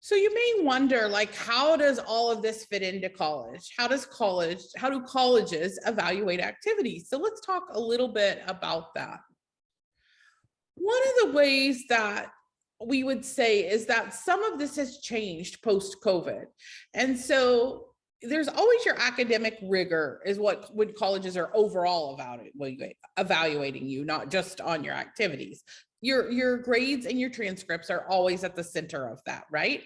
So you may wonder, like, how does all of this fit into college? How do colleges evaluate activities? So let's talk a little bit about that. One of the ways that we would say is that some of this has changed post COVID. And so there's always your academic rigor is what when colleges are overall evaluating you, not just on your activities. Your grades and your transcripts are always at the center of that, right?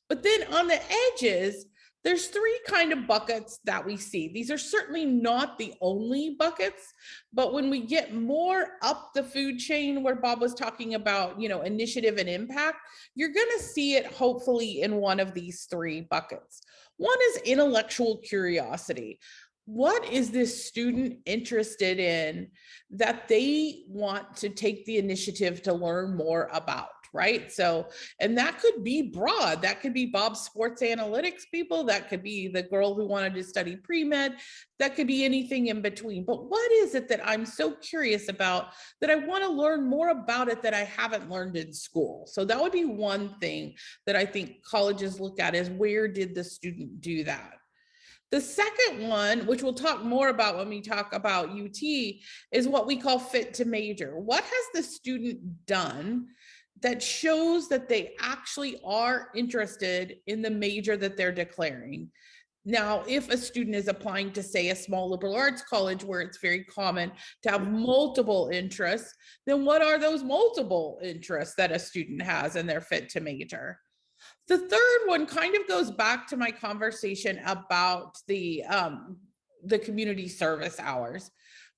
But then on the edges, there's three kind of buckets that we see. These are certainly not the only buckets, but when we get more up the food chain where Bob was talking about, initiative and impact, you're going to see it hopefully in one of these three buckets. One is intellectual curiosity. What is this student interested in that they want to take the initiative to learn more about? Right. So, and that could be broad. That could be Bob's sports analytics people. That could be the girl who wanted to study pre-med. That could be anything in between. But what is it that I'm so curious about that I want to learn more about it that I haven't learned in school? So that would be one thing that I think colleges look at is where did the student do that? The second one, which we'll talk more about when we talk about UT, is what we call fit to major. What has the student done that shows that they actually are interested in the major that they're declaring? Now, if a student is applying to, say, a small liberal arts college where it's very common to have multiple interests, then what are those multiple interests that a student has in their fit to major? The third one kind of goes back to my conversation about the community service hours.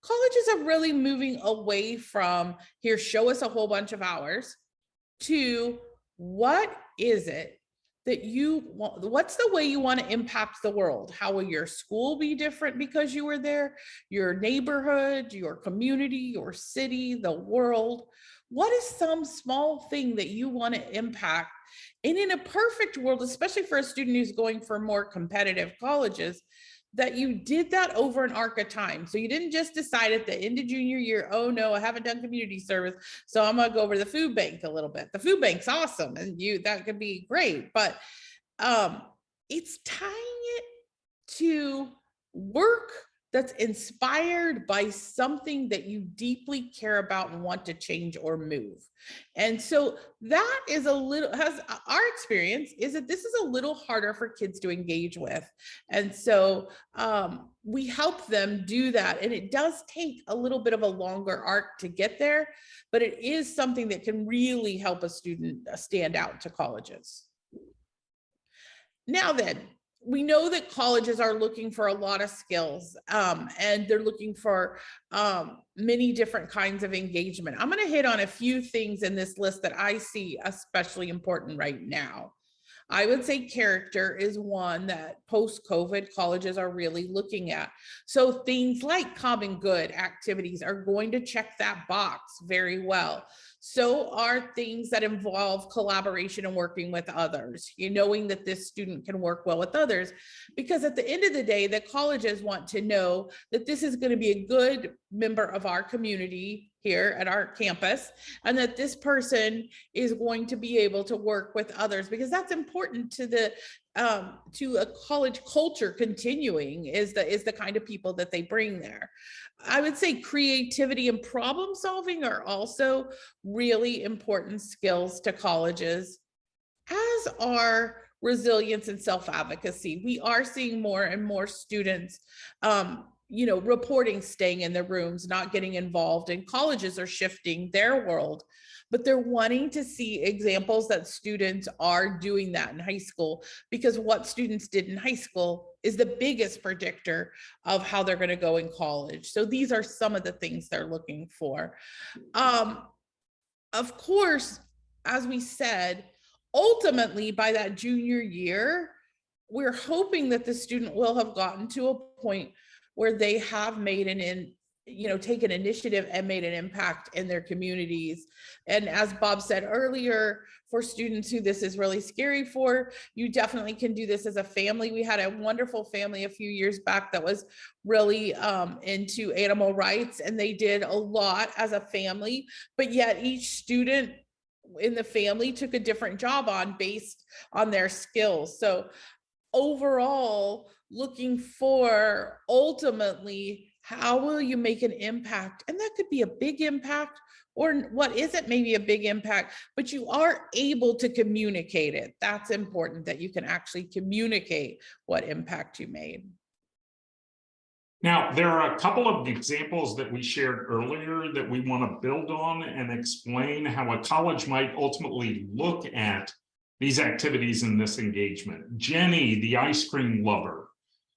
Colleges are really moving away from here, show us a whole bunch of hours, to what is it that you want, what's the way you want to impact the world? How will your school be different because you were there? Your neighborhood, your community, your city, the world? What is some small thing that you want to impact? And in a perfect world, especially for a student who's going for more competitive colleges, that you did that over an arc of time. So you didn't just decide at the end of junior year, oh no, I haven't done community service, so I'm gonna go over to the food bank a little bit. The food bank's awesome and that could be great, but it's tying it to work that's inspired by something that you deeply care about and want to change or move. And so that is our experience is that this is a little harder for kids to engage with. And so we help them do that. And it does take a little bit of a longer arc to get there, but it is something that can really help a student stand out to colleges. Now then, we know that colleges are looking for a lot of skills and they're looking for many different kinds of engagement. I'm going to hit on a few things in this list that I see especially important right now. I would say character is one that post-COVID colleges are really looking at. So things like common good activities are going to check that box very well. So are things that involve collaboration and working with others, knowing that this student can work well with others, because at the end of the day, the colleges want to know that this is going to be a good member of our community here at our campus, and that this person is going to be able to work with others, because that's important to the to a college culture continuing is the kind of people that they bring there. I would say creativity and problem solving are also really important skills to colleges, as are resilience and self-advocacy. We are seeing more and more students reporting staying in their rooms, not getting involved, and colleges are shifting their world, but they're wanting to see examples that students are doing that in high school, because what students did in high school is the biggest predictor of how they're going to go in college. So these are some of the things they're looking for. Of course, as we said, ultimately by that junior year, we're hoping that the student will have gotten to a point where they have made taken initiative and made an impact in their communities. And as Bob said earlier, for students who this is really scary for, you definitely can do this as a family. We had a wonderful family a few years back that was really into animal rights, and they did a lot as a family, but yet each student in the family took a different job on based on their skills. So overall, looking for ultimately, how will you make an impact? And that could be a big impact, or what isn't maybe a big impact, but you are able to communicate it. That's important, that you can actually communicate what impact you made. Now, there are a couple of examples that we shared earlier that we want to build on and explain how a college might ultimately look at these activities in this engagement. Jenny, the ice cream lover,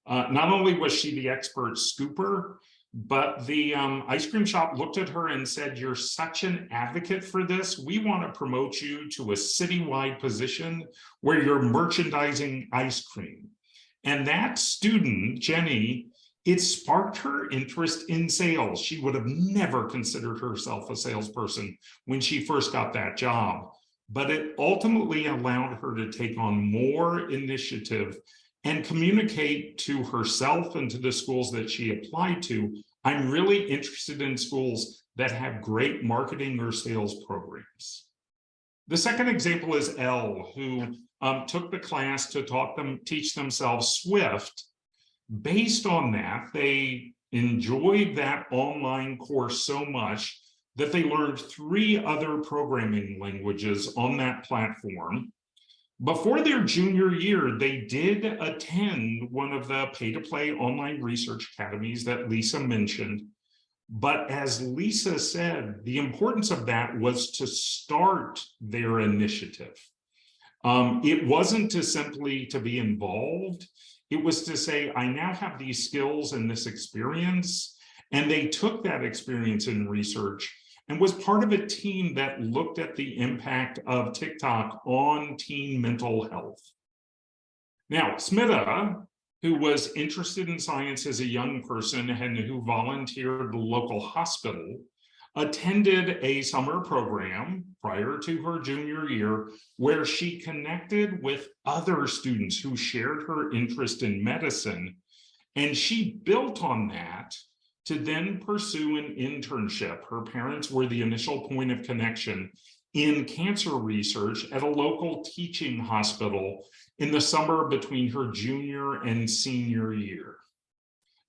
not only was she the expert scooper, but the ice cream shop looked at her and said, "You're such an advocate for this. We want to promote you to a citywide position where you're merchandising ice cream." And that student, Jenny, it sparked her interest in sales. She would have never considered herself a salesperson when she first got that job, but it ultimately allowed her to take on more initiative and communicate to herself and to the schools that she applied to, "I'm really interested in schools that have great marketing or sales programs." The second example is Elle, who took the class to teach themselves Swift. Based on that, they enjoyed that online course so much that they learned 3 other programming languages on that platform. Before their junior year, they did attend one of the pay-to-play online research academies that Lisa mentioned. But as Lisa said, the importance of that was to start their initiative. It wasn't to simply to be involved. It was to say, I now have these skills and this experience. And they took that experience in research and was part of a team that looked at the impact of TikTok on teen mental health. Now, Smita, who was interested in science as a young person and who volunteered at the local hospital, attended a summer program prior to her junior year where she connected with other students who shared her interest in medicine. And she built on that to then pursue an internship. Her parents were the initial point of connection in cancer research at a local teaching hospital in the summer between her junior and senior year.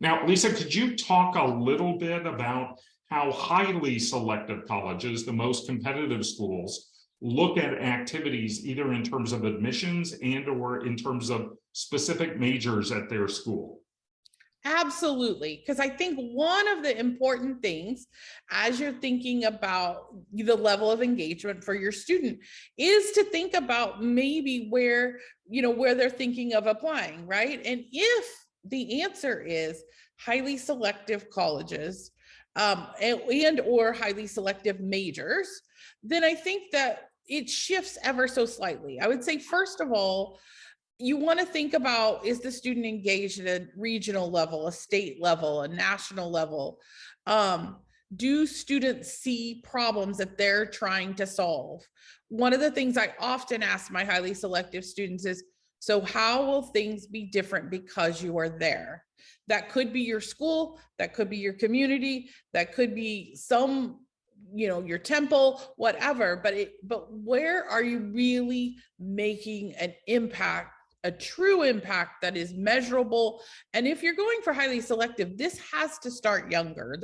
Now, Lisa, could you talk a little bit about how highly selective colleges, the most competitive schools, look at activities either in terms of admissions and or in terms of specific majors at their school? Absolutely. Because I think one of the important things as you're thinking about the level of engagement for your student is to think about maybe where they're thinking of applying, right? And if the answer is highly selective colleges and or highly selective majors, then I think that it shifts ever so slightly. I would say, first of all, you want to think about, is the student engaged at a regional level, a state level, a national level? Do students see problems that they're trying to solve? One of the things I often ask my highly selective students is, so how will things be different because you are there? That could be your school, that could be your community, that could be your temple, whatever, but where are you really making an impact, a true impact that is measurable? And if you're going for highly selective, this has to start younger.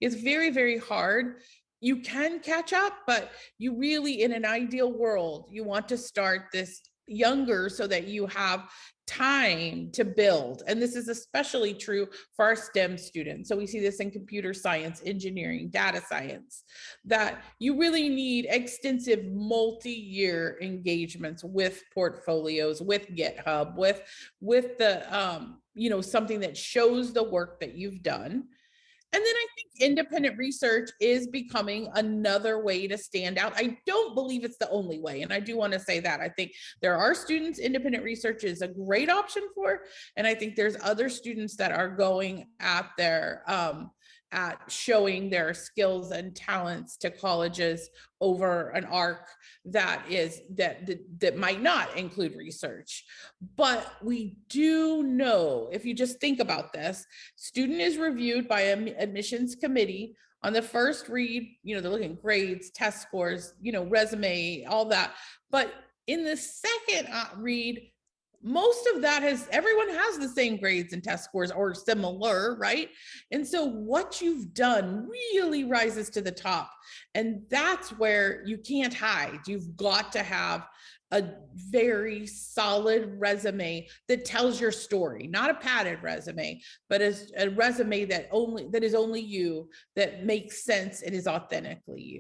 It's very, very hard. You can catch up, but you really, in an ideal world, you want to start this younger so that you have time to build. And this is especially true for our STEM students. So we see this in computer science, engineering, data science, that you really need extensive multi-year engagements with portfolios, with GitHub, with the something that shows the work that you've done. And then I think independent research is becoming another way to stand out. I don't believe it's the only way. And I do want to say that. I think there are students independent research is a great option for, and I think there's other students that are going at their at showing their skills and talents to colleges over an arc that might not include research. But we do know, if you just think about this, student is reviewed by an admissions committee On the first read, you know, they're looking at grades, test scores, you know, resume, all that. But in the second read, most of that everyone has the same grades and test scores or similar, right? And so what you've done really rises to the top. And that's where you can't hide. You've got to have a very solid resume that tells your story, not a padded resume, but a resume that is only you, that makes sense and is authentically you.